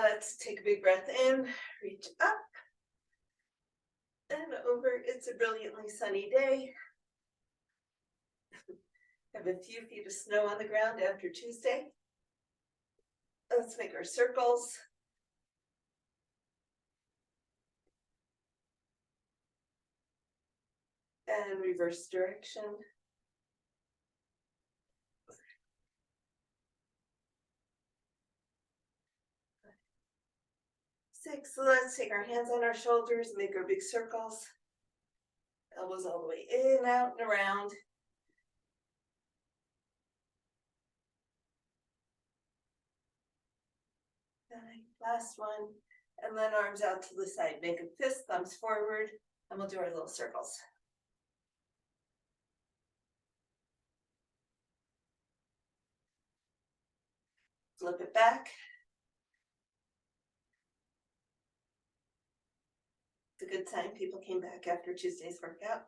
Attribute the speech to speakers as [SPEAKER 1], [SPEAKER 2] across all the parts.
[SPEAKER 1] Let's take a big breath in, reach up and over. It's a brilliantly sunny day. Have a few feet of snow on the ground after Tuesday. Let's make our circles. And reverse direction. 6. So let's take our hands on our shoulders and make our big circles. Elbows all the way in, out, and around. 9. Last one. And then arms out to the side. Make a fist, thumbs forward, and we'll do our little circles. Flip it back. It's a good sign people came back after Tuesday's workout.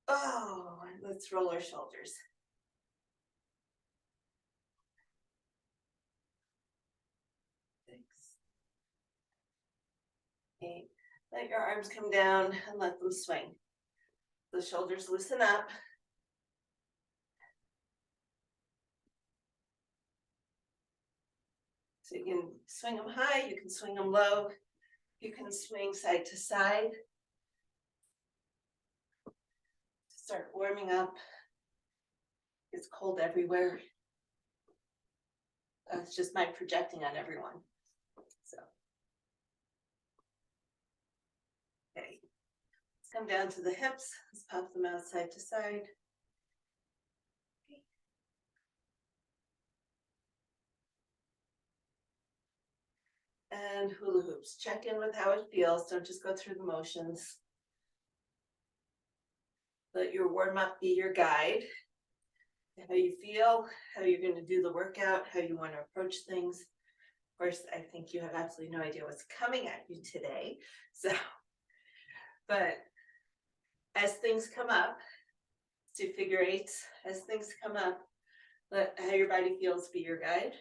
[SPEAKER 1] Oh, and let's roll our shoulders. 6, 8. Let your arms come down and let them swing. The shoulders loosen up. So you can swing them high, you can swing them low, you can swing side to side. Start warming up. It's cold everywhere. It's just my projecting on everyone. So, okay. Let's come down to the hips. Let's pop them out side to side. Okay. And hula hoops. Check in with how it feels. Don't just go through the motions. Let your warm-up be your guide. How you feel, how you're going to do the workout, how you want to approach things. Of course, I think you have absolutely no idea what's coming at you today. So, but as things come up, do figure eights, as things come up, let how your body feels be your guide.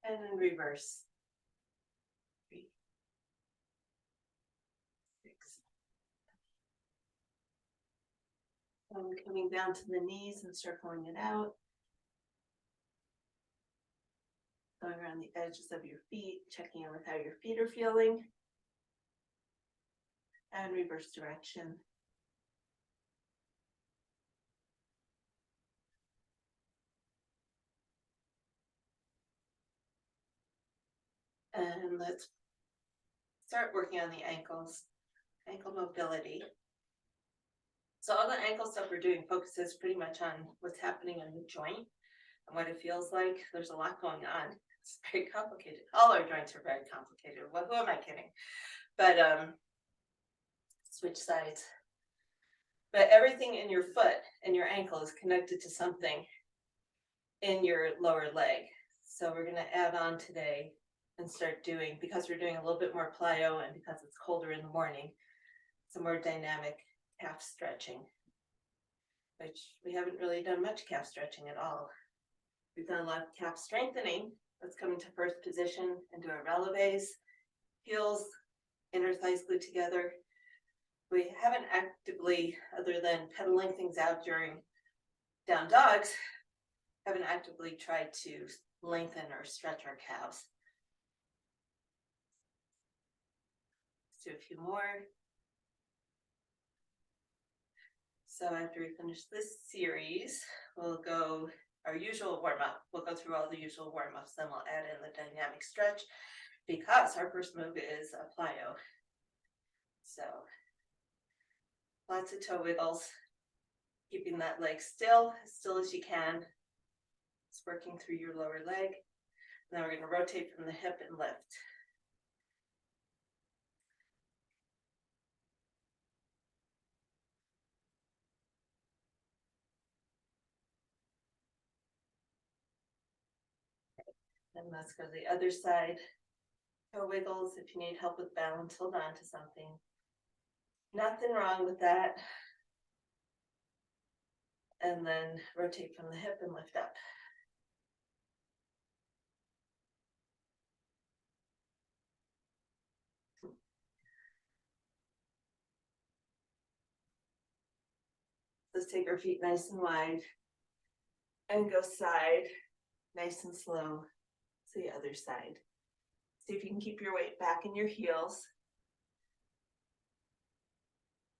[SPEAKER 1] And then reverse. 3, 6. And coming down to the knees and circling it out. Going around the edges of your feet, checking in with how your feet are feeling. And reverse direction. And let's start working on the ankles, ankle mobility. So all the ankle stuff we're doing focuses pretty much on what's happening in the joint and what it feels like. There's a lot going on. It's very complicated. All our joints are very complicated. Well, who am I kidding? But switch sides. But everything in your foot and your ankle is connected to something in your lower leg. So we're going to add on today and start doing, because we're doing a little bit more plyo and because it's colder in the morning, some more dynamic calf stretching, which we haven't really done much calf stretching at all. We've done a lot of calf strengthening. Let's come into first position and do our releves, heels, inner thighs glued together. We haven't actively, other than pedaling things out during down dogs, haven't actively tried to lengthen or stretch our calves. Let's do a few more. So after we finish this series, we'll go our usual warm-up. We'll go through all the usual warm-ups, then we'll add in the dynamic stretch because our first move is a plyo. So lots of toe wiggles, keeping that leg still as you can. It's working through your lower leg. Now we're going to rotate from the hip and lift. And let's go to the other side. Toe wiggles. If you need help with balance, hold on to something. Nothing wrong with that. And then rotate from the hip and lift up. Let's take our feet nice and wide and go side, nice and slow to the other side. See if you can keep your weight back in your heels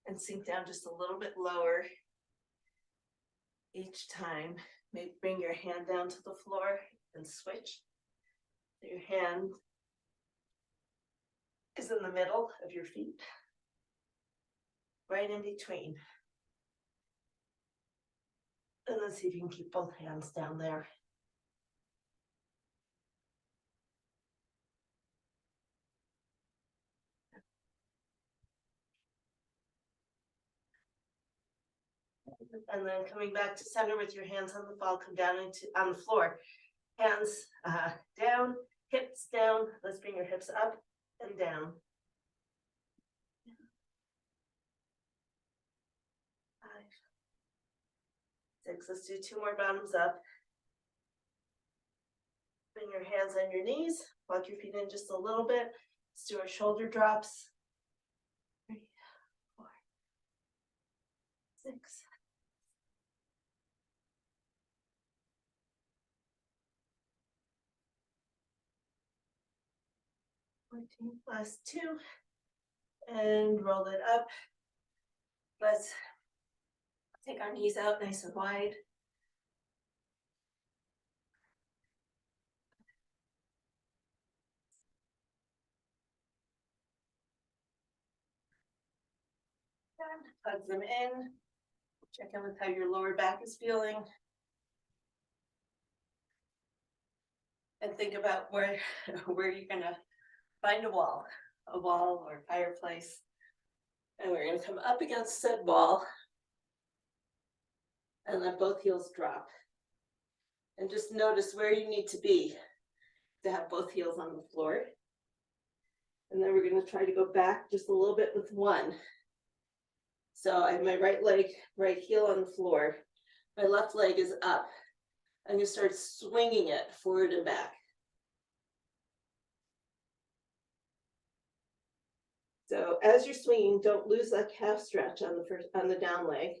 [SPEAKER 1] and sink down just a little bit lower each time. Maybe bring your hand down to the floor and switch. Your hand is in the middle of your feet, right in between. And then see if you can keep both hands down there. And then coming back to center with your hands on the ball, come down on the floor. Hands down, hips down. Let's bring your hips up and down. 5, 6. Let's do 2 more bottoms up. Bring your hands on your knees. Walk your feet in just a little bit. Let's do our shoulder drops. 3, 4, 6. 14, last 2. And roll it up. Let's take our knees out nice and wide. And hug them in. Check in with how your lower back is feeling. And think about where you're gonna find a wall or fireplace. And we're gonna come up against said wall and let both heels drop. And just notice where you need to be to have both heels on the floor. And then we're gonna try to go back just a little bit with one. So I have my right heel on the floor. My left leg is up. I'm gonna start swinging it forward and back. So as you're swinging, don't lose that calf stretch on the down leg.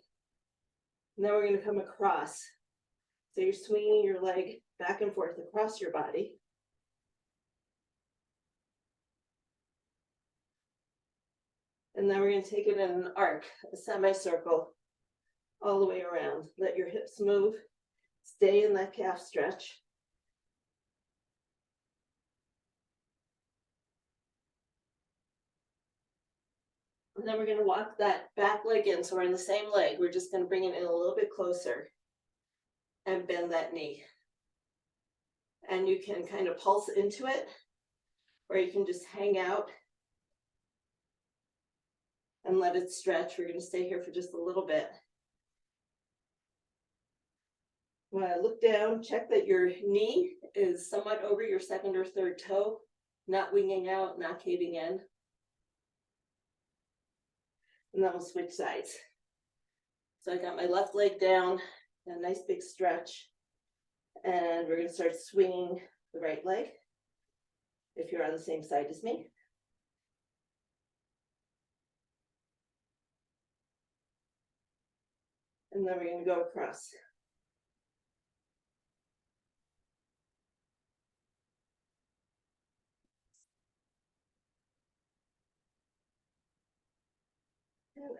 [SPEAKER 1] And then we're going to come across. So you're swinging your leg back and forth across your body. And then we're going to take it in an arc, a semicircle, all the way around. Let your hips move. Stay in that calf stretch. And then we're going to walk that back leg in. So we're in the same leg. We're just going to bring it in a little bit closer and bend that knee. And you can kind of pulse into it, or you can just hang out and let it stretch. We're going to stay here for just a little bit. When I look down, check that your knee is somewhat over your second or third toe, not winging out, not caving in. And then we'll switch sides. So I got my left leg down, a nice big stretch, and we're going to start swinging the right leg if you're on the same side as me. And then we're going to go across.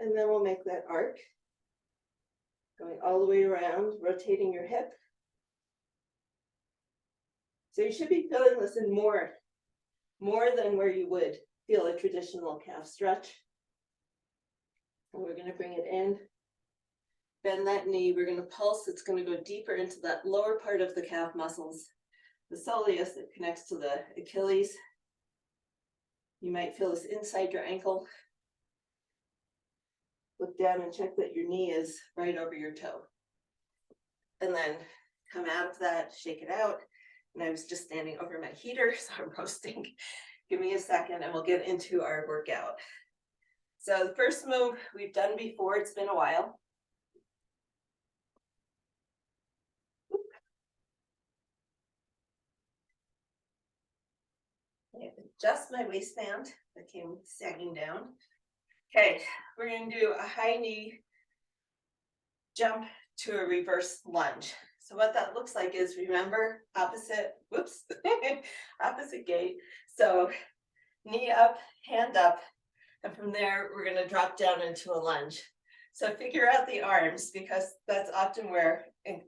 [SPEAKER 1] And then we'll make that arc, going all the way around, rotating your hip. So you should be feeling this in more than where you would feel a traditional calf stretch. And we're going to bring it in, bend that knee. We're going to pulse. It's going to go deeper into that lower part of the calf muscles, the soleus that connects to the Achilles. You might feel this inside your ankle. Look down and check that your knee is right over your toe. And then come out of that, shake it out. And I was just standing over my heater, so I'm roasting. Give me a second and we'll get into our workout. So the first move we've done before, it's been a while. Adjust my waistband that came sagging down. Okay, we're going to do a high knee jump to a reverse lunge. So what that looks like is, remember, opposite, whoops, opposite gait. So knee up, hand up, and from there, we're going to drop down into a lunge. So figure out the arms, because that's often where,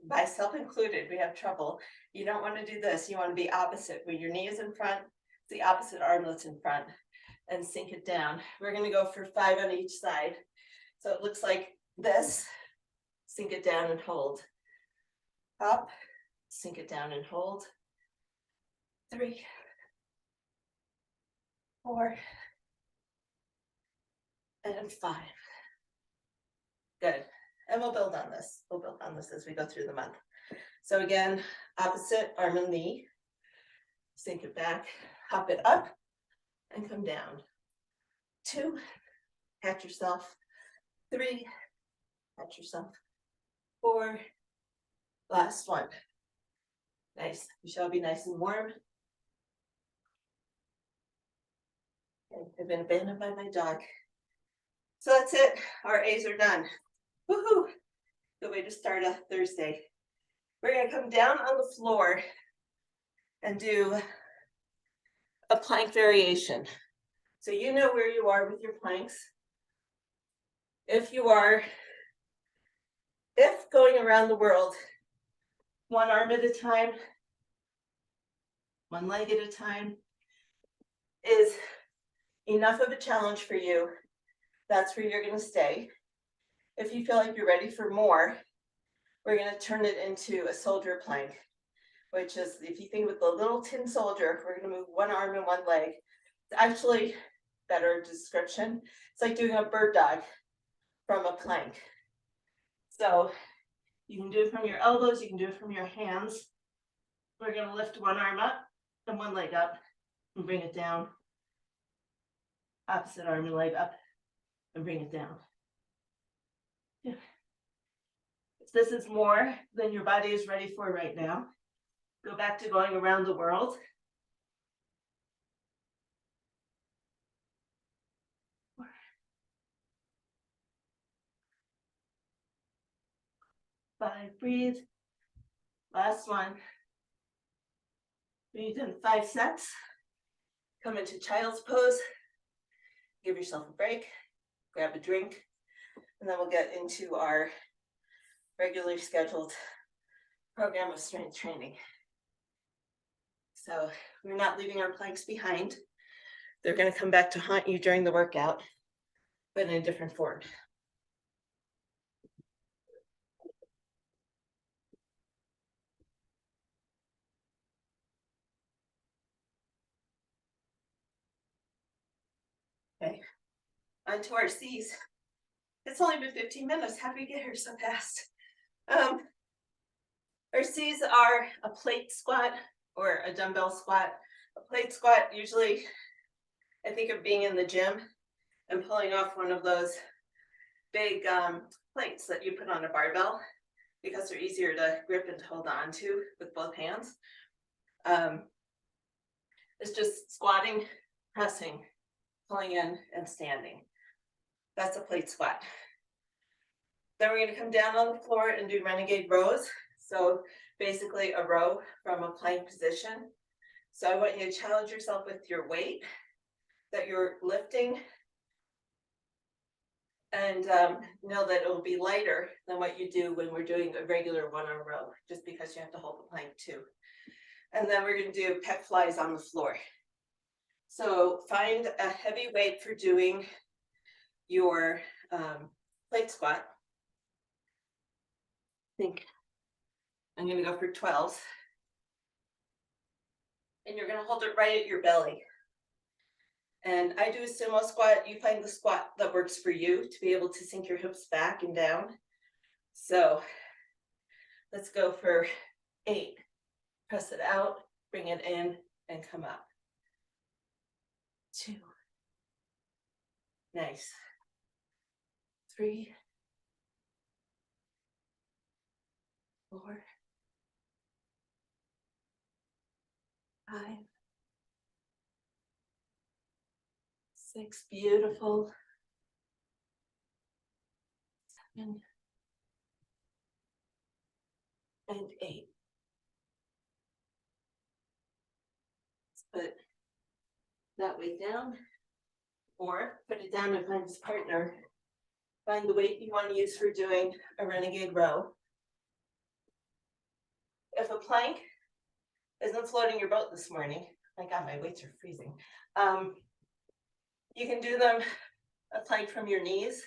[SPEAKER 1] myself included, we have trouble. You don't want to do this. You want to be opposite. When your knee is in front, it's the opposite arm that's in front, and sink it down. We're going to go for 5 on each side. So it looks like this. Sink it down and hold. Up, sink it down and hold. 3, 4, and 5. Good. And we'll build on this. We'll build on this as we go through the month. So again, opposite arm and knee. Sink it back, hop it up, and come down. 2, catch yourself. 3, catch yourself. 4, last one. Nice. You shall be nice and warm. Okay, I've been abandoned by my dog. So that's it. Our A's are done. Woohoo! Good way to start a Thursday. We're going to come down on the floor and do a plank variation. So you know where you are with your planks. If going around the world, one arm at a time, one leg at a time, is enough of a challenge for you, that's where you're going to stay. If you feel like you're ready for more, we're going to turn it into a soldier plank, which is, if you think with the little tin soldier, we're going to move one arm and one leg. It's actually better description. It's like doing a bird dog from a plank. So you can do it from your elbows, you can do it from your hands. We're going to lift one arm up and one leg up and bring it down. Opposite arm and leg up and bring it down. Yeah. If this is more than your body is ready for right now, go back to going around the world. 4, 5, breathe. Last one. When you've done 5 sets, come into child's pose. Give yourself a break, grab a drink, and then we'll get into our regularly scheduled program of strength training. So we're not leaving our planks behind. They're going to come back to haunt you during the workout, but in a different form. Okay, on to our C's. It's only been 15 minutes. How did we get here so fast? Our C's are a plate squat or a dumbbell squat. A plate squat, usually I think of being in the gym and pulling off one of those big plates that you put on a barbell, because they're easier to grip and to hold on to with both hands. It's just squatting, pressing, pulling in, and standing. That's a plate squat. Then we're going to come down on the floor and do renegade rows. So basically a row from a plank position. So I want you to challenge yourself with your weight that you're lifting, and know that it will be lighter than what you do when we're doing a regular one-arm row, just because you have to hold the plank too. And then we're going to do pec flies on the floor. So find a heavy weight for doing your plate squat. I think I'm going to go for 12s. And you're going to hold it right at your belly. And I do a sumo squat. You find the squat that works for you to be able to sink your hips back and down. So let's go for 8. Press it out, bring it in, and come up. 2. Nice. 3, 4, 5, 6, beautiful. 7 and 8. Let's put that weight down, or put it down and find his partner. Find the weight you want to use for doing a renegade row. If a plank isn't floating your boat this morning, my God, my weights are freezing. You can do them a plank from your knees,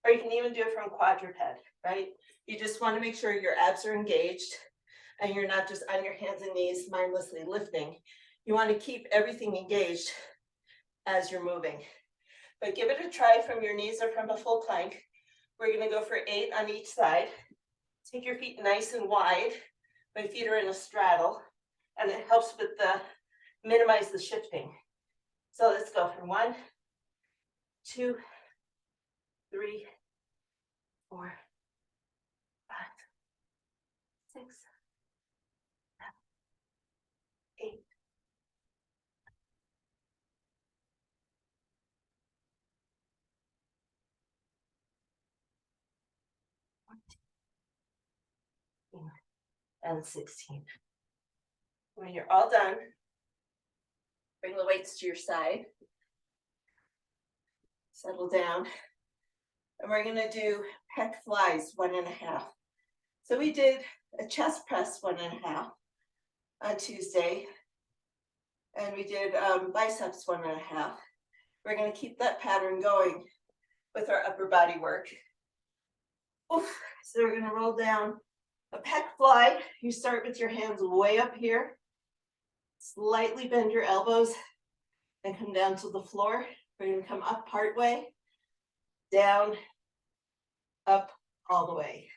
[SPEAKER 1] or you can even do it from quadruped, right? You just want to make sure your abs are engaged and you're not just on your hands and knees mindlessly lifting. You want to keep everything engaged as you're moving. But give it a try from your knees or from a full plank. We're going to go for 8 on each side. Take your feet nice and wide. My feet are in a straddle, and it helps with minimize the shifting. So let's go for 1, 2, 3, 4, 5, 6, 7, 8. And 16. When you're all done, bring the weights to your side. Settle down. And we're going to do pec flies 1.5. So we did a chest press 1.5 on Tuesday. And we did biceps 1.5. We're going to keep that pattern going with our upper body work. Oof. So we're going to roll down a pec fly. You start with your hands way up here. Slightly bend your elbows and come down to the floor. We're going to come up part way, down, up, all the way.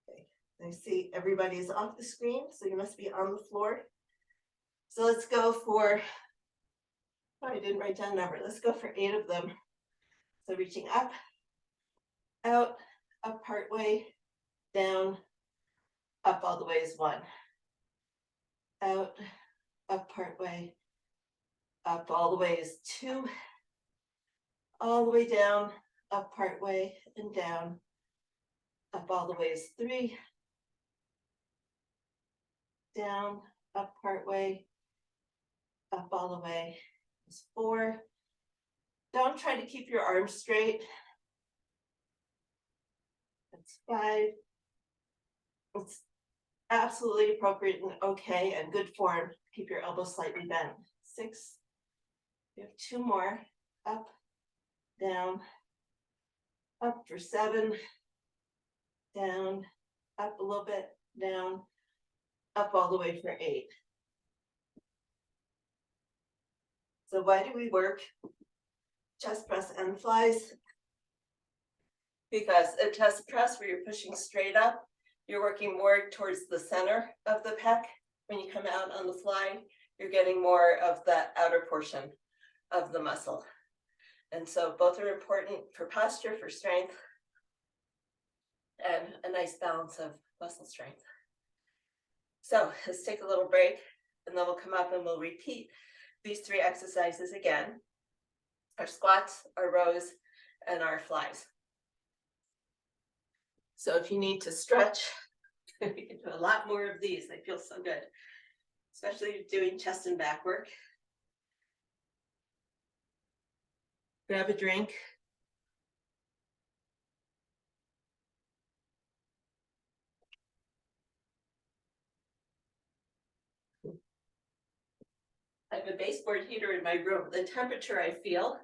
[SPEAKER 1] Okay. I see everybody's off the screen, so you must be on the floor. So let's go for, oh, I didn't write down a number. Let's go for 8 of them. So reaching up, out, up part way, down, up all the way is 1. Out, up part way, up all the way is 2. All the way down, up part way, and down, up all the way is 3. Down, up part way, up all the way is 4. Don't try to keep your arms straight. That's 5. It's absolutely appropriate and okay and good form. Keep your elbows slightly bent. 6. We have 2 more. Up, down, up for 7. Down, up a little bit, down, up all the way for 8. So why do we work chest press and flies? Because a chest press where you're pushing straight up, you're working more towards the center of the pec. When you come out on the fly, you're getting more of that outer portion of the muscle. And so both are important for posture, for strength, and a nice balance of muscle strength. So let's take a little break, and then we'll come up and we'll repeat these 3 exercises again. Our squats, our rows, and our flies. So if you need to stretch, we can do a lot more of these. They feel so good, especially doing chest and back work. Grab a drink. I have a baseboard heater in my room. The temperature I feel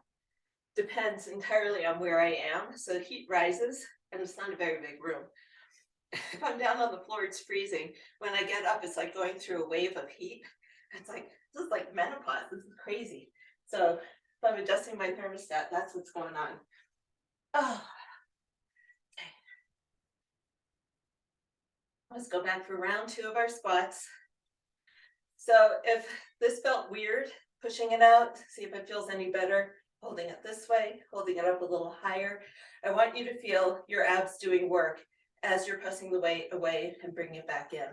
[SPEAKER 1] depends entirely on where I am. So the heat rises, and it's not a very big room. If I'm down on the floor, it's freezing. When I get up, it's like going through a wave of heat. It's like, this is like menopause. This is crazy. So if I'm adjusting my thermostat, that's what's going on. Oh, okay. Let's go back for round 2 of our squats. So if this felt weird, pushing it out, see if it feels any better. holding it this way, holding it up a little higher. I want you to feel your abs doing work as you're pressing the weight away and bringing it back in.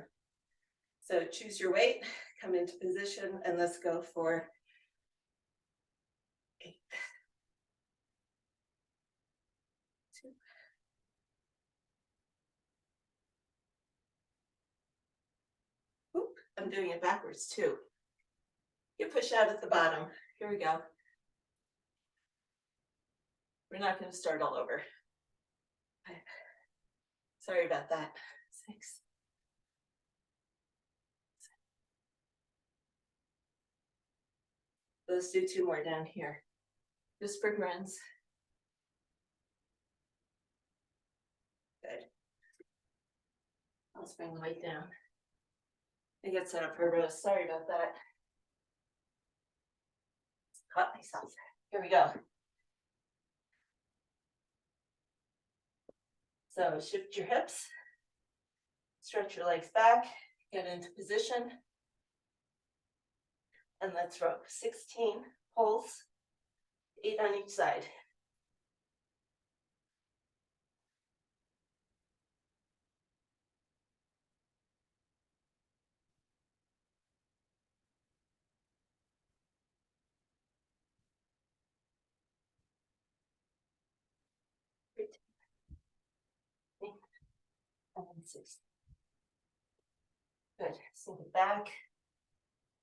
[SPEAKER 1] So choose your weight, come into position, and let's go for 8. 2. Oop, I'm doing it backwards too. You push out at the bottom. Here we go. We're not going to start all over. 5. Sorry about that. 6. Let's do 2 more down here. Just for grins. Good. Let's bring the weight down. I get set up for a roast. Sorry about that. Caught myself. Here we go. So shift your hips, stretch your legs back, get into position, and let's row 16 pulls, 8 on each side. And 6. Good. Sink it back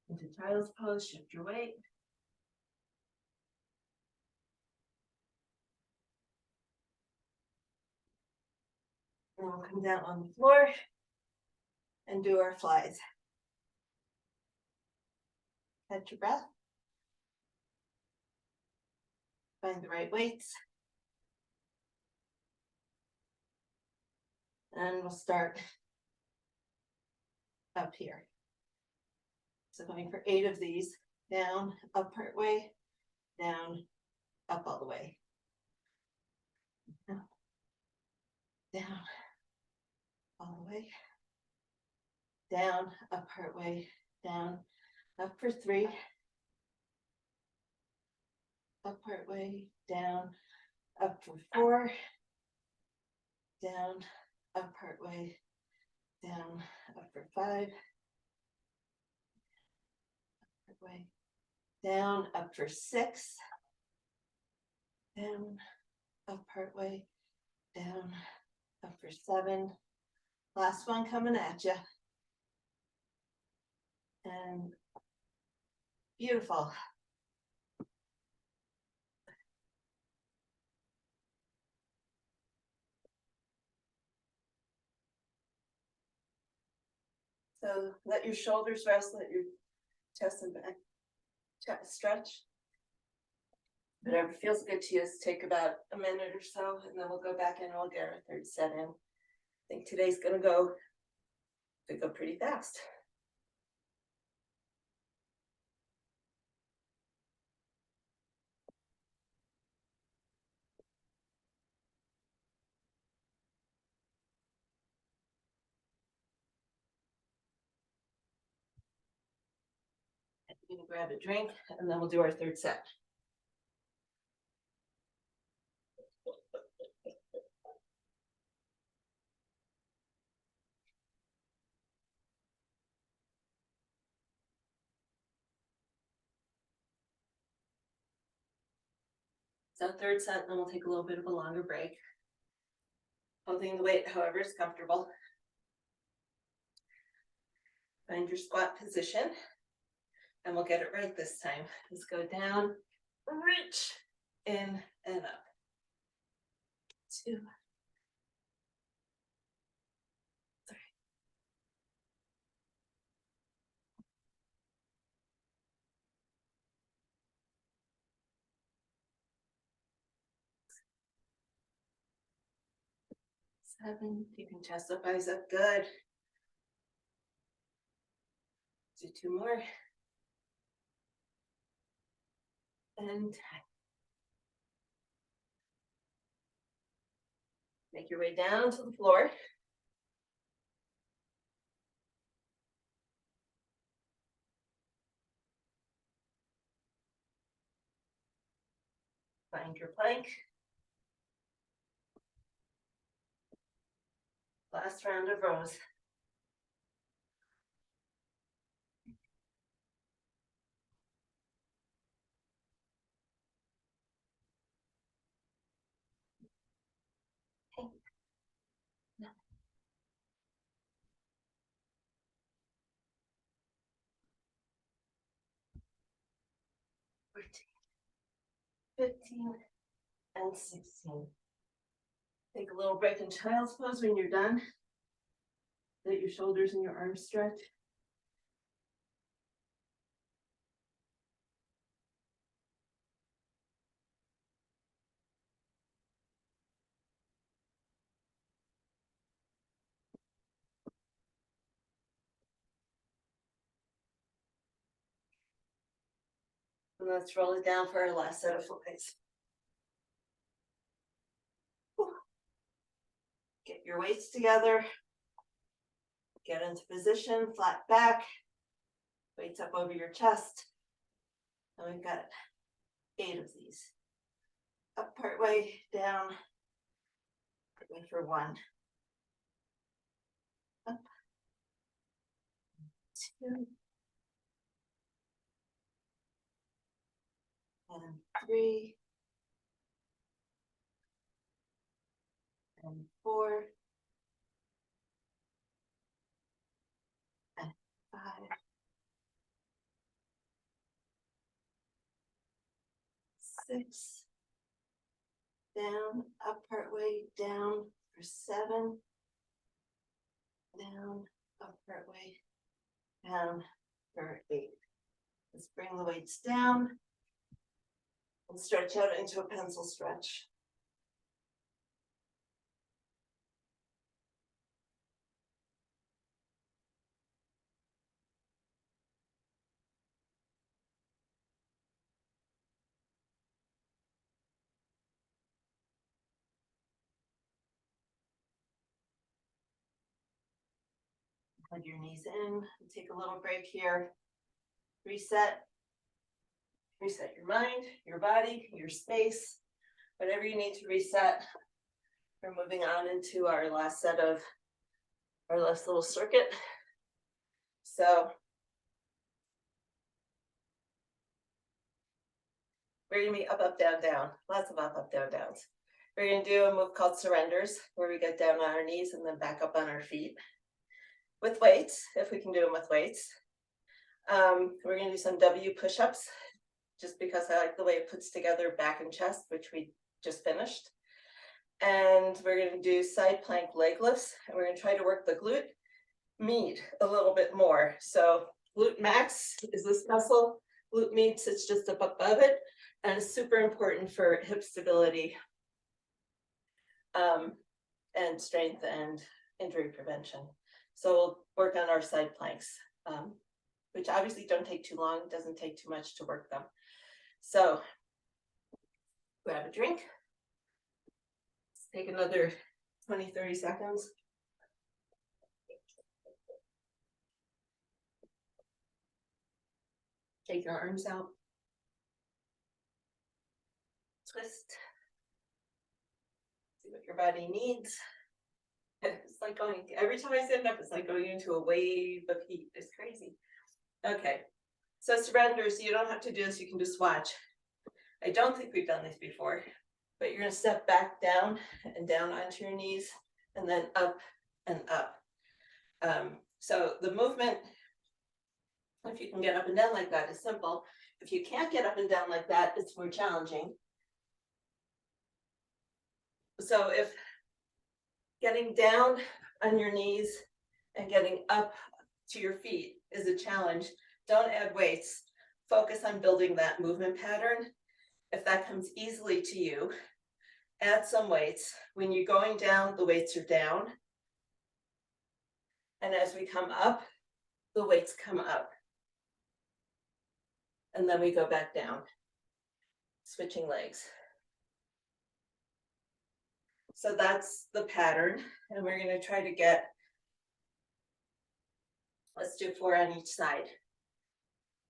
[SPEAKER 1] into child's pose, shift your weight. And we'll come down on the floor and do our flies. Catch your breath. Find the right weights. And we'll start up here. So going for 8 of these, down, up part way, down, up all the way. Down, all the way, down, up part way, down, up for 3, up part way, down, up for 4, down, up part way, down, up for 5, part way, down, up for 6, down, up part way, down, up for 7. Last one coming at you. And beautiful. So let your shoulders rest, let your chest and back stretch. Whatever feels good to you, is take about a minute or so, and then we'll go back in and we'll get our 3rd set in. I think today's gonna go pretty fast. I'm gonna grab a drink and then we'll do our 3rd set. So 3rd set, and then we'll take a little bit of a longer break. Holding the weight, however, is comfortable. Find your squat position, and we'll get it right this time. Let's go down, reach, in, and up. 2, 3. 7. Keeping chest up, eyes up. Good. Do 2 more. And 10. Make your way down to the floor. Find your plank. Last round of rows. Okay. 15 and 16. Take a little break in child's pose when you're done. Let your shoulders and your arms stretch. And let's roll it down for our last set of flies. Get your weights together. Get into position, flat back. Weights up over your chest. And we've got 8 of these. Up part way, down. Partway for 1. Up. 2. And 3. And 4. And 5. 6. Down, up part way, down for 7. Down, up part way, down for 8. Let's bring the weights down and stretch out into a pencil stretch. Plug your knees in, take a little break here. Reset. Reset your mind, your body, your space, whatever you need to reset. We're moving on into our last set of our last little circuit. So we're gonna be up, up, down, down. Lots of up, up, down, downs. We're gonna do a move called surrenders, where we get down on our knees and then back up on our feet. With weights, if we can do them with weights. We're gonna do some W push-ups, just because I like the way it puts together back and chest, which we just finished. And we're gonna do side plank leg lifts, and we're gonna try to work the glute med a little bit more. So glute max is this muscle, glute med sits just up above it, and it's super important for hip stability and strength and injury prevention. So we'll work on our side planks, which obviously don't take too long, doesn't take too much to work them. So grab a drink. Let's take another 20, 30 seconds. Take your arms out. Twist. See what your body needs. It's like going, every time I stand up, it's like going into a wave of heat. It's crazy. Okay, so surrenders, you don't have to do this, you can just watch. I don't think we've done this before, but you're gonna step back down and down onto your knees and then up and up. So the movement, if you can get up and down like that, is simple. If you can't get up and down like that, it's more challenging. So if getting down on your knees and getting up to your feet is a challenge, don't add weights. Focus on building that movement pattern. If that comes easily to you, add some weights. When you're going down, the weights are down. And as we come up, the weights come up. And then we go back down, switching legs. So that's the pattern. And we're going to try to get, let's do 4 on each side.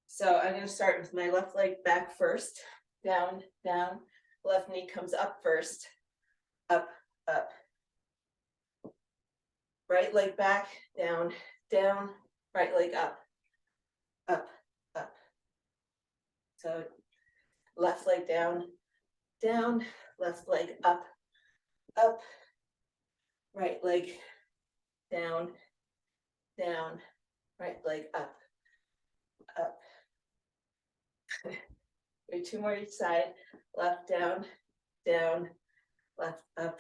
[SPEAKER 1] So I'm going to start with my left leg back first, down, down. Left knee comes up first, up, up. Right leg back, down, down, right leg up, up, up. So left leg down, down, left leg up, up, right leg down, down, right leg up, up. Wait, two more each side. Left down, down, left up,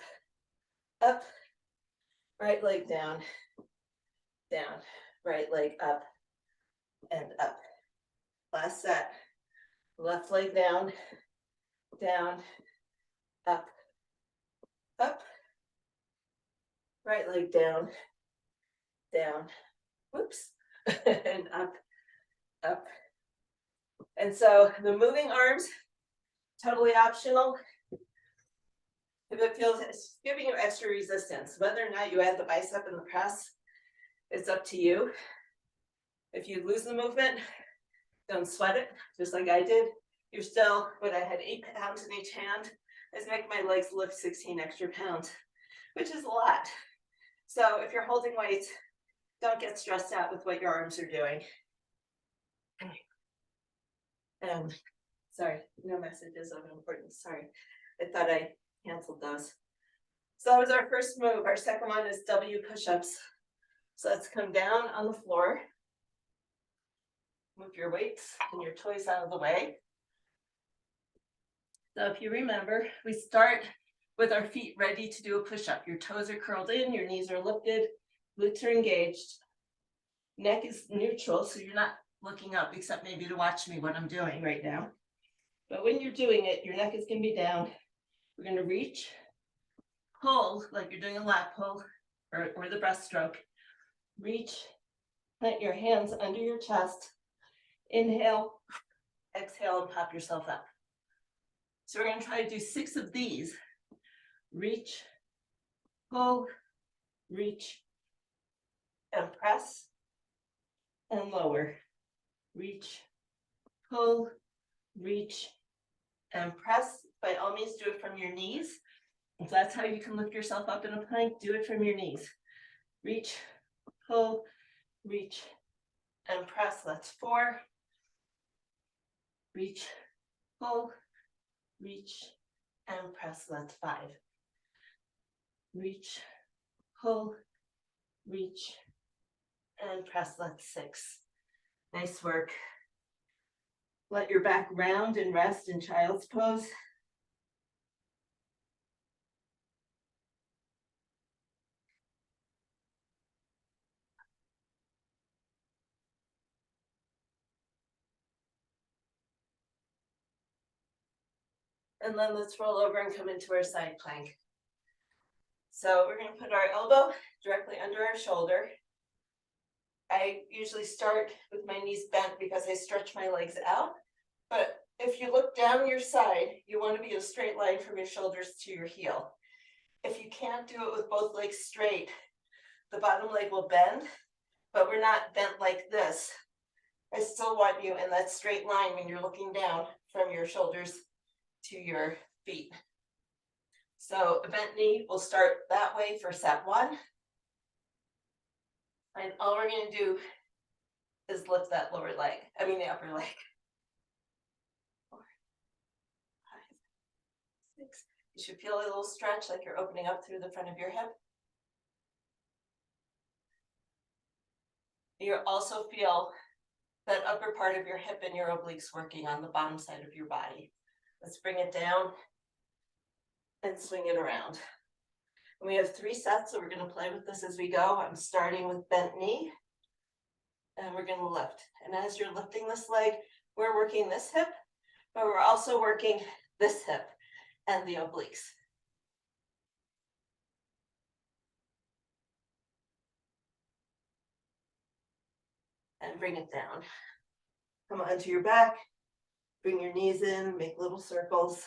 [SPEAKER 1] up, right leg down, down, right leg up, and up. Last set. Left leg down, down, up, up, right leg down, down, whoops, and up, up. And so the moving arms, totally optional. If it feels it's giving you extra resistance, whether or not you add the bicep and the press, it's up to you. If you lose the movement, don't sweat it, just like I did. You're still, when I had 8 pounds in each hand, I was making my legs lift 16 extra pounds, which is a lot. So if you're holding weights, don't get stressed out with what your arms are doing. And sorry, no messages of importance. Sorry, I thought I canceled those. So that was our first move. Our second one is W push-ups. So let's come down on the floor. Move your weights and your toys out of the way. So if you remember, we start with our feet ready to do a push-up. Your toes are curled in, your knees are lifted, glutes are engaged. Neck is neutral, so you're not looking up, except maybe to watch me what I'm doing right now. But when you're doing it, your neck is going to be down. We're going to reach, pull, like you're doing a lat pull or the breaststroke. Reach, plant your hands under your chest. Inhale, exhale, and pop yourself up. So we're going to try to do 6 of these. Reach, pull, reach, and press, and lower. Reach, pull, reach, and press. By all means, do it from your knees. If that's how you can lift yourself up in a plank, do it from your knees. Reach, pull, reach, and press. That's 4. Reach, pull, reach, and press. That's 5. Reach, pull, reach, and press. That's 6. Nice work. Let your back round and rest in child's pose. And then let's roll over and come into our side plank. So we're going to put our elbow directly under our shoulder. I usually start with my knees bent because I stretch my legs out. But if you look down your side, you want to be in a straight line from your shoulders to your heel. If you can't do it with both legs straight, the bottom leg will bend, but we're not bent like this. I still want you in that straight line when you're looking down from your shoulders to your feet. So a bent knee will start that way for set 1. And all we're going to do is lift that lower leg, the upper leg. 4, 5, 6. You should feel a little stretch like you're opening up through the front of your hip. You also feel that upper part of your hip and your obliques working on the bottom side of your body. Let's bring it down and swing it around. And we have 3 sets, so we're going to play with this as we go. I'm starting with bent knee, and we're going to lift. And as you're lifting this leg, we're working this hip, but we're also working this hip and the obliques. And bring it down. Come onto your back, bring your knees in, make little circles.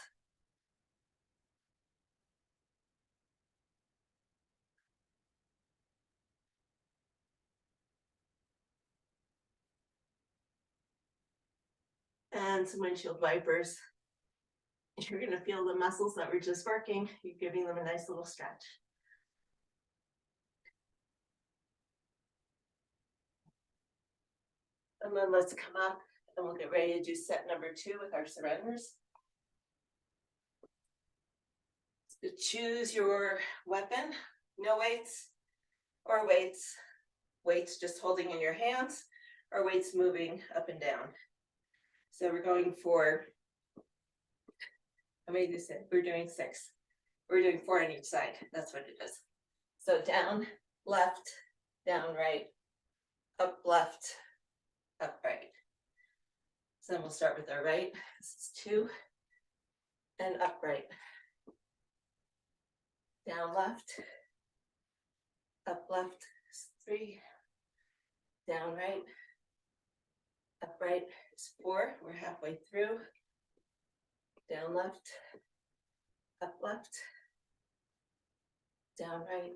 [SPEAKER 1] And some windshield wipers. You're gonna feel the muscles that were just working, you're giving them a nice little stretch. And then let's come up and we'll get ready to do set number 2 with our surrenders. So choose your weapon, no weights or weights, weights just holding in your hands or weights moving up and down. So we're going for, how many did you say? We're doing 6. We're doing 4 on each side. That's what it is. So down, left, down, right, up, left, up, right. So then we'll start with our right. This is 2 and up, right. Down, left, up, left, 3, down, right, up, right is 4. We're halfway through. Down, left, up, left, down, right,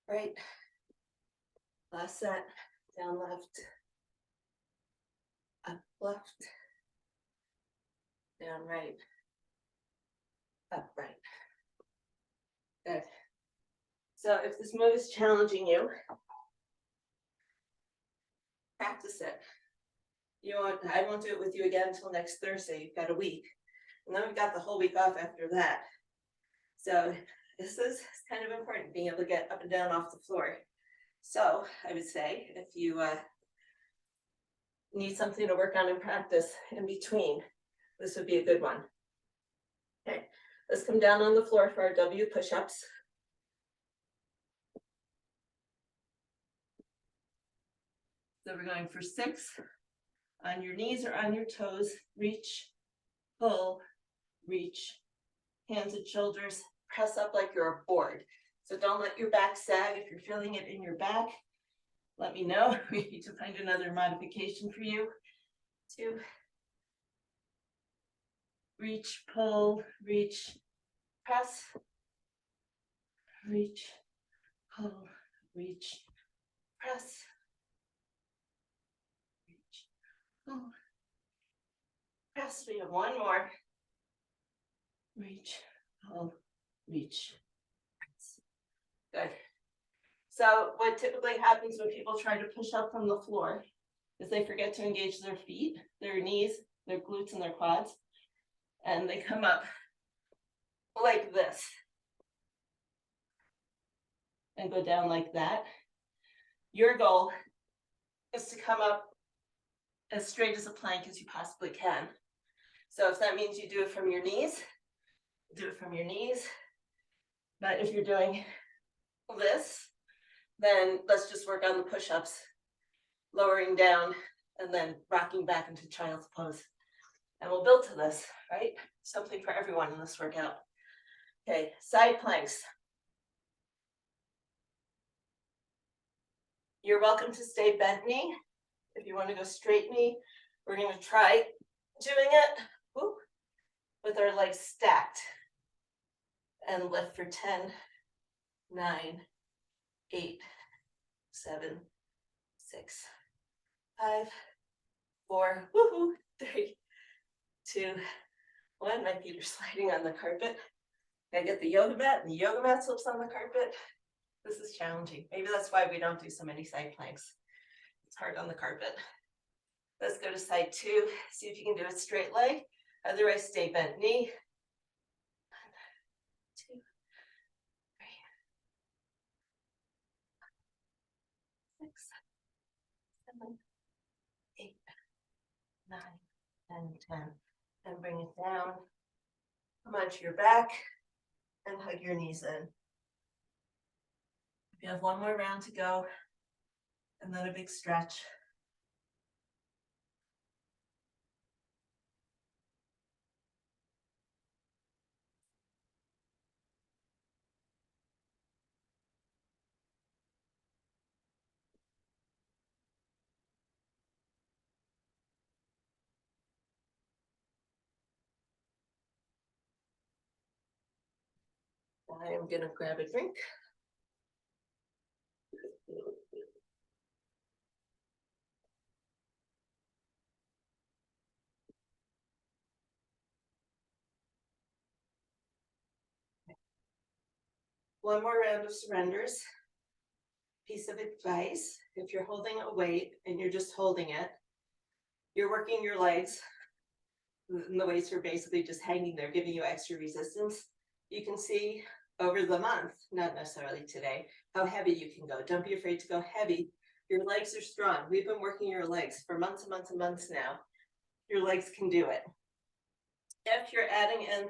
[SPEAKER 1] right. Last set, down, left, up, left, down, right, up, right. Good. So if this move is challenging you, practice it. I won't do it with you again until next Thursday. You've got a week. And then we've got the whole week off after that. So this is kind of important, being able to get up and down off the floor. So I would say if you need something to work on and practice in between, this would be a good one. Okay, let's come down on the floor for our W push-ups. So we're going for 6 on your knees or on your toes. Reach, pull, reach, hands and shoulders, press up like you're a board. So don't let your back sag. If you're feeling it in your back, let me know. We need to find another modification for you. 2, reach, pull, reach, press, reach, pull, reach, press, reach, pull, press. We have 1 more. Reach, pull, reach, press. Good. So what typically happens when people try to push up from the floor is they forget to engage their feet, their knees, their glutes, and their quads. And they come up like this and go down like that. Your goal is to come up as straight as a plank as you possibly can. So if that means you do it from your knees, do it from your knees. But if you're doing this, then let's just work on the push-ups, lowering down and then rocking back into child's pose. And we'll build to this, right? Something for everyone in this workout. Okay, side planks. You're welcome to stay bent knee. If you want to go straight knee, we're going to try doing it with our legs stacked. And lift for 10, 9, 8, 7, 6, 5, 4, 3, 2, 1. My feet are sliding on the carpet. I get the yoga mat, and the yoga mat slips on the carpet. This is challenging. Maybe that's why we don't do so many side planks. It's hard on the carpet. Let's go to side 2. See if you can do it straight leg. Otherwise, stay bent knee. 1, 2, 3, 6, 7, 8, 9, and 10. And bring it down. Come onto your back and hug your knees in. You have 1 more round to go, and then a big stretch. I am gonna grab a drink. one more round of surrenders. Piece of advice, if you're holding a weight and you're just holding it, you're working your legs, and the weights are basically just hanging there, giving you extra resistance. You can see over the month, not necessarily today, how heavy you can go. Don't be afraid to go heavy. Your legs are strong. We've been working your legs for months and months and months now. Your legs can do it. If you're adding in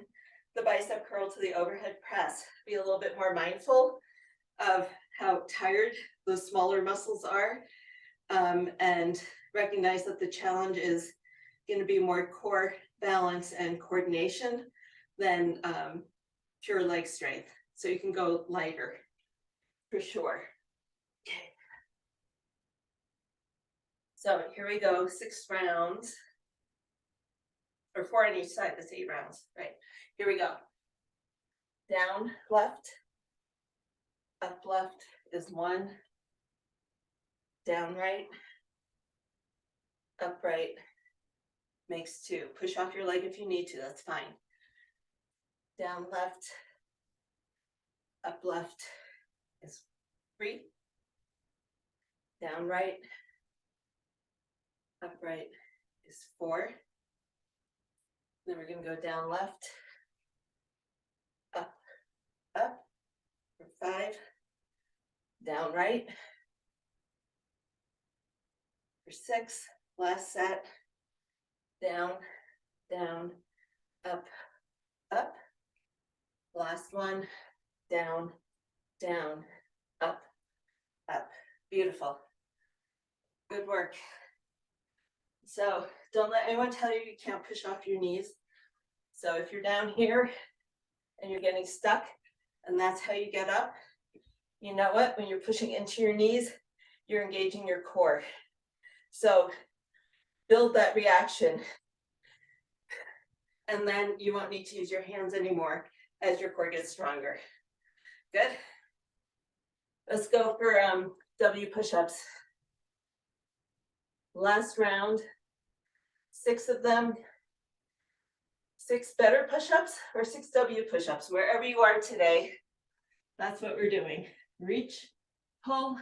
[SPEAKER 1] the bicep curl to the overhead press, be a little bit more mindful of how tired those smaller muscles are, and recognize that the challenge is going to be more core balance and coordination than pure leg strength. So you can go lighter for sure. Okay. So here we go, 6 rounds, or 4 on each side, that's 8 rounds, right? Here we go. Down, left, up, left is 1, down, right, up, right, makes 2. Push off your leg if you need to, that's fine. Down, left, up, left is 3, down, right, up, right is 4. Then we're going to go down, left, up, up for 5, down, right for 6, last set, down, down, up, up, last one, down, down, up, up. Beautiful. Good work. So don't let anyone tell you you can't push off your knees. So if you're down here and you're getting stuck and that's how you get up, you know what? When you're pushing into your knees, you're engaging your core. So build that reaction. And then you won't need to use your hands anymore as your core gets stronger. Good. Let's go for W push-ups. Last round, 6 of them, 6 better push-ups or 6 W push-ups, wherever you are today. That's what we're doing. Reach, pull,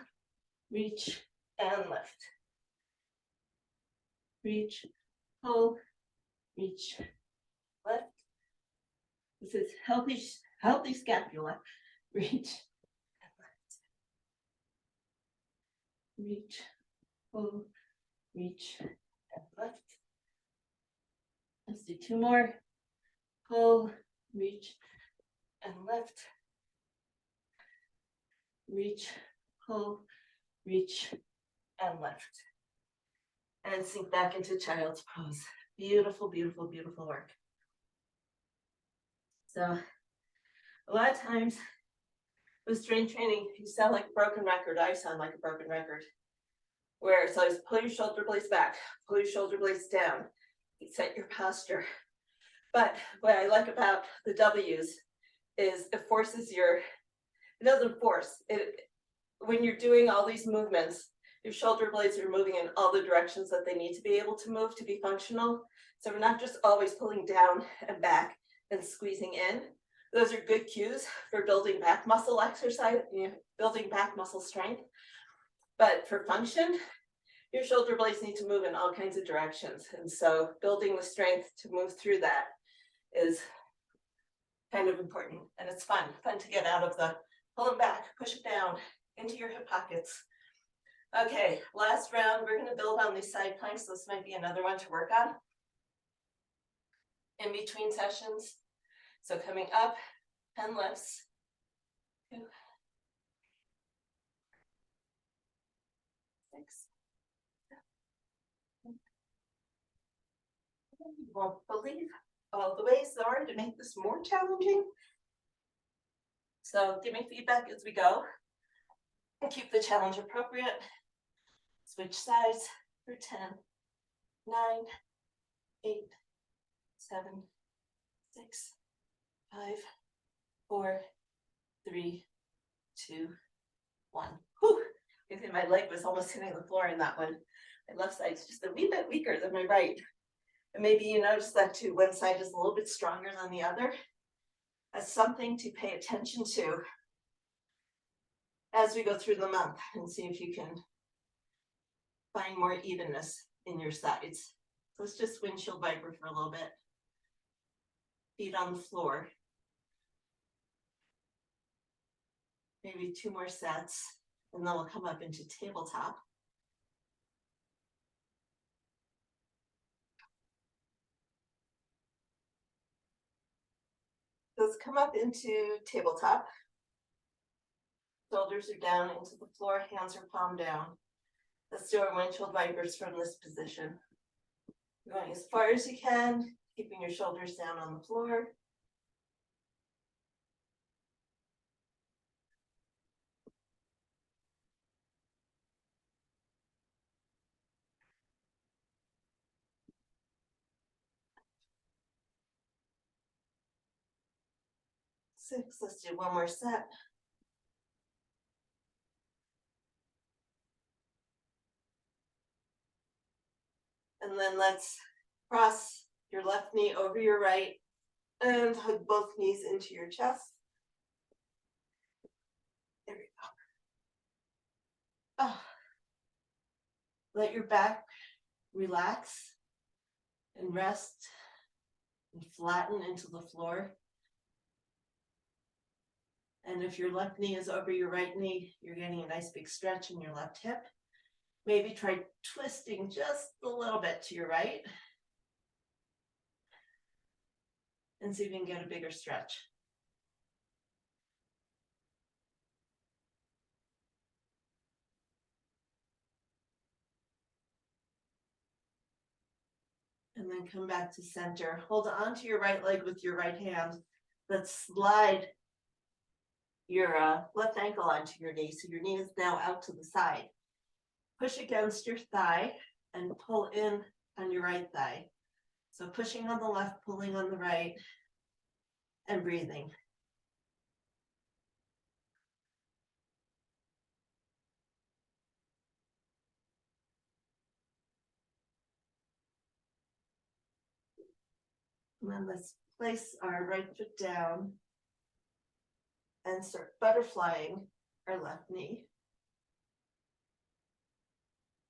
[SPEAKER 1] reach, and lift. Reach, pull, reach, lift. This is healthy scapula. Reach, and lift. Reach, pull, reach, and lift. Let's do 2 more. Pull, reach, and lift. Reach, pull, reach, and lift. And sink back into child's pose. Beautiful, beautiful, beautiful work. So a lot of times with strength training, you sound like a broken record. I sound like a broken record. Where it's always pull your shoulder blades back, pull your shoulder blades down, set your posture. But what I like about the W's is it forces it doesn't force it. When you're doing all these movements, your shoulder blades are moving in all the directions that they need to be able to move to be functional. So we're not just always pulling down and back and squeezing in. Those are good cues for building back muscle exercise, building back muscle strength. But for function, your shoulder blades need to move in all kinds of directions. And so building the strength to move through that is kind of important. And it's fun to get out of the pull it back, push it down into your hip pockets. Okay, last round, we're going to build on these side planks. This might be another one to work on in between sessions. So coming up, 10 lifts. 2, 6, 7. You won't believe all the ways there are to make this more challenging. So give me feedback as we go and keep the challenge appropriate. Switch sides for 10, 9, 8, 7, 6, 5, 4, 3, 2, 1. Whew. I think my leg was almost hitting the floor in that one. My left side's just a wee bit weaker than my right. And maybe you notice that too. One side is a little bit stronger than the other. That's something to pay attention to as we go through the month and see if you can find more evenness in your sides. So let's just windshield viper for a little bit. Feet on the floor. Maybe 2 more sets, and then we'll come up into tabletop. Let's come up into tabletop. Shoulders are down into the floor, hands are palm down. Let's do our windshield vipers from this position. Going as far as you can, keeping your shoulders down on the floor. Six, let's do one more set. And then let's cross your left knee over your right and hug both knees into your chest. There we go. Oh. Let your back relax and rest and flatten into the floor. And if your left knee is over your right knee, you're getting a nice big stretch in your left hip. Maybe try twisting just a little bit to your right. And see if you can get a bigger stretch. And then come back to center. Hold on to your right leg with your right hand. Let's slide your left ankle onto your knee. So your knee is now out to the side. Push against your thigh and pull in on your right thigh. So pushing on the left, pulling on the right, and breathing. And then let's place our right foot down and start butterflying our left knee.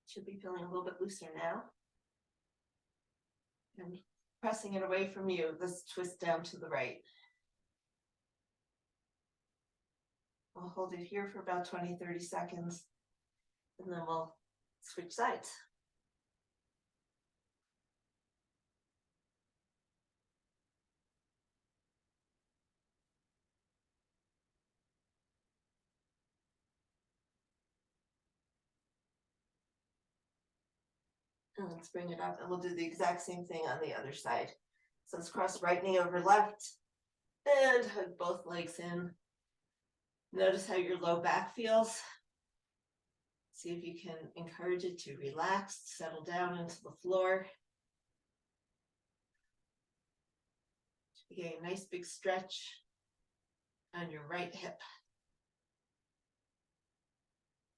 [SPEAKER 1] Should be feeling a little bit looser now. And pressing it away from you, let's twist down to the right. We'll hold it here for about 20-30 seconds, and then we'll switch sides. And let's bring it up, and we'll do the exact same thing on the other side. So let's cross right knee over left, and hug both legs in. Notice how your low back feels. See if you can encourage it to relax, settle down into the floor. Okay, nice big stretch on your right hip.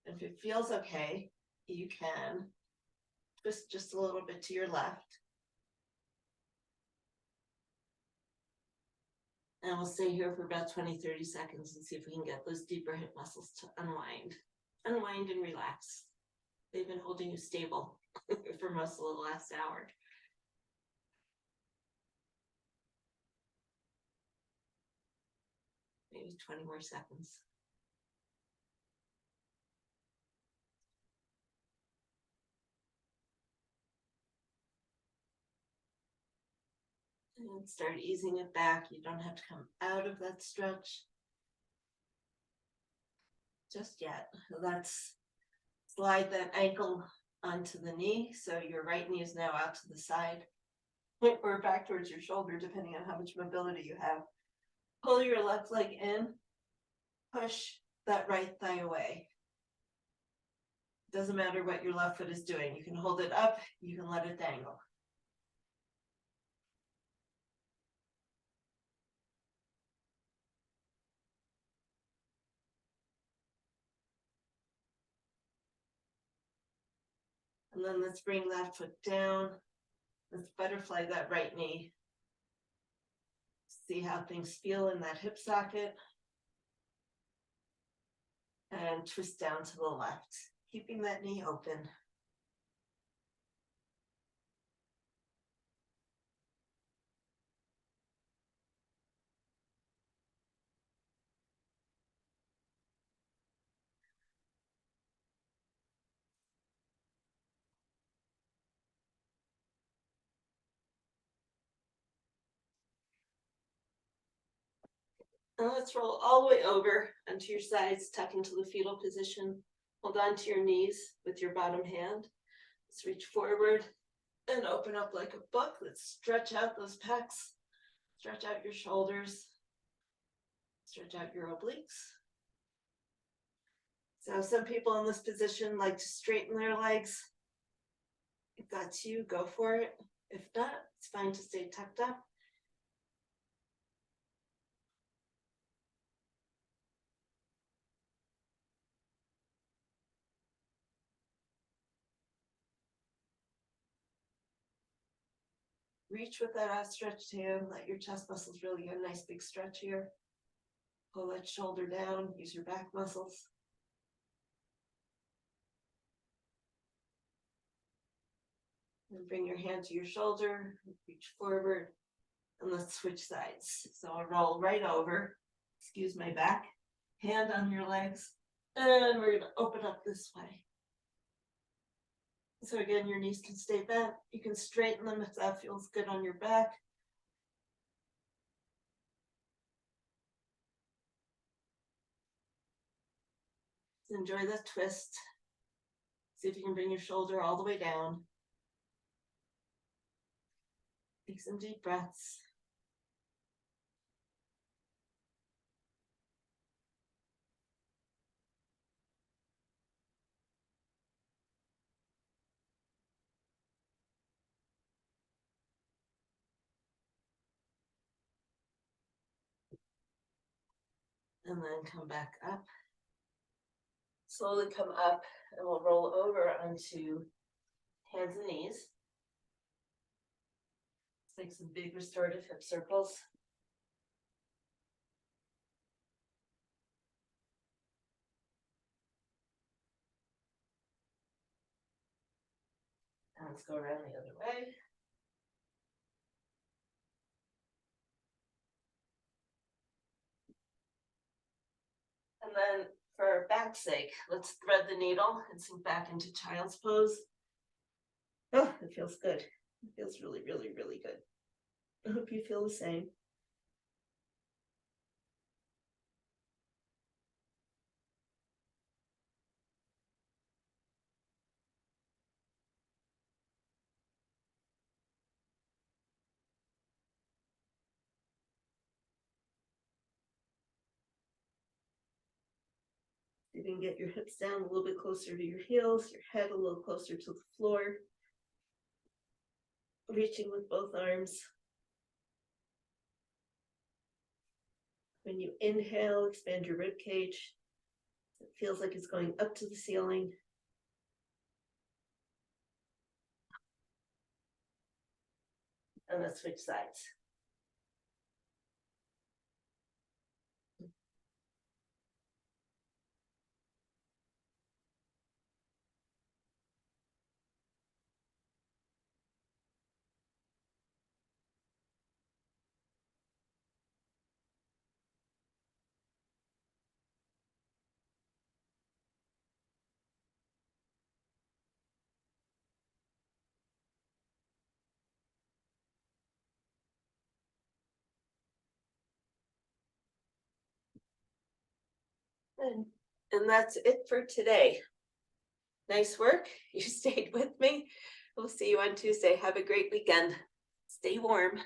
[SPEAKER 1] If it feels okay, you can twist just a little bit to your left. And we'll stay here for about 20-30 seconds and see if we can get those deeper hip muscles to unwind. Unwind and relax. They've been holding you stable for most of the last hour. Maybe 20 more seconds. And start easing it back. You don't have to come out of that stretch just yet. Let's slide that ankle onto the knee. So your right knee is now out to the side or back towards your shoulder, depending on how much mobility you have. Pull your left leg in, push that right thigh away. Doesn't matter what your left foot is doing. You can hold it up, you can let it dangle. And then let's bring that foot down. Let's butterfly that right knee. See how things feel in that hip socket. And twist down to the left, keeping that knee open. And let's roll all the way over onto your sides, tuck into the fetal position. Hold on to your knees with your bottom hand. Let's reach forward and open up like a book. Let's stretch out those pecs, stretch out your shoulders, stretch out your obliques. So some people in this position like to straighten their legs. If that's you, go for it. If not, it's fine to stay tucked up. Reach with that outstretched hand. Let your chest muscles really get a nice big stretch here. Pull that shoulder down. Use your back muscles. And bring your hand to your shoulder. Reach forward. And let's switch sides. So I'll roll right over. Excuse my back. Hand on your legs. And we're going to open up this way. So again, your knees can stay bent. You can straighten them if that feels good on your back. Enjoy the twist. See if you can bring your shoulder all the way down. Take some deep breaths. And then come back up. Slowly come up and we'll roll over onto hands and knees. Let's make some big restorative hip circles. And let's go around the other way. And then for back's sake, let's thread the needle and sink back into child's pose. Oh, it feels good. It feels really, really, really good. I hope you feel the same. You can get your hips down a little bit closer to your heels, your head a little closer to the floor. Reaching with both arms. When you inhale, expand your rib cage. It feels like it's going up to the ceiling. And let's switch sides. And that's it for today. Nice work. You stayed with me. We'll see you on Tuesday. Have a great weekend. Stay warm.